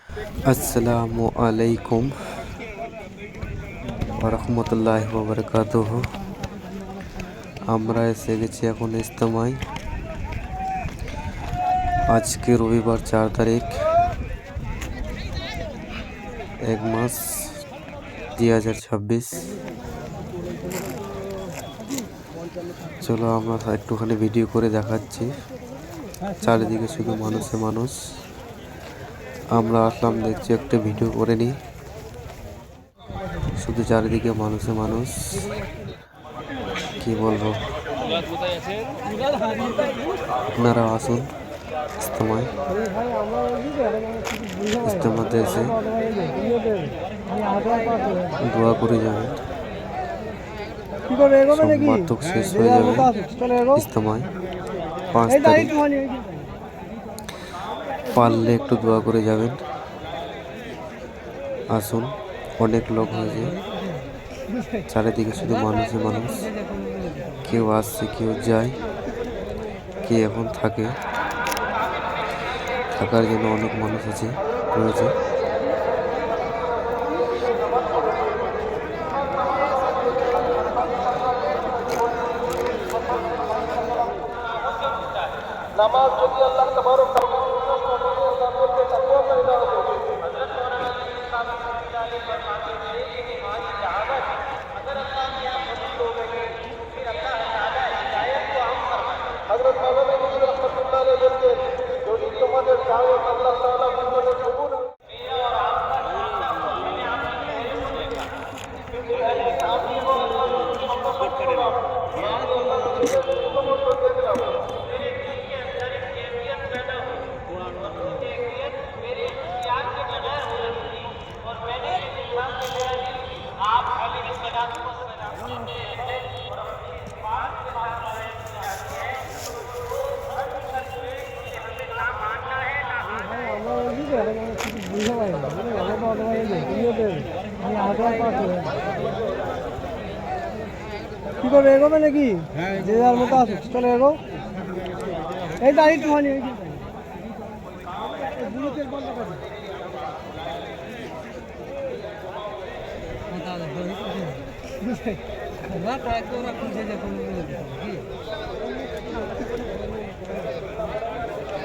আসসালামু আলাইকুম ওরহমতুল্লাহি ওয়া বারাকাতুহু। আমরা এসে গেছি এখন ইজতেমায়। আজকে রবিবার 4 তারিখ 1 মাস 2026। চলো আমরা একটুখানি ভিডিও করে দেখাচ্ছি। চারিদিকে শুধু মানুষে মানুষ। আমরা আসলাম, দেখছি একটা ভিডিও করে নিই। শুধু চারিদিকে মানুষে মানুষ, কি বলবো। আপনারা আসুন ইজতেমায়। ইজতেমাতে এসে দোয়া করে যাবেন। মারাত্মক শেষ হয়ে যাবে ইজতেমায় 5 তারিখ। পারলে একটু দোয়া করে যাবেন। আসুন, অনেক লোক হয়েছে, চারিদিকে শুধু মানুষে মানুষ। কেউ আসছে, কেউ যায়, কে এখন থাকে। থাকার জন্য অনেক মানুষ রয়েছে। নামাজ যদি আল্লাহ তাবারক হযরত মাওলানা রুহুল রাহমাতুল্লাহ আলাইহি বলতেন, যদি তোমাদের দাওয়াত আল্লাহ তাআলা মঙ্গলের কবুল কি করবে, এগোবে নাকি? যে যার মতো আছে, চলে এগো। এই তো একটু হানি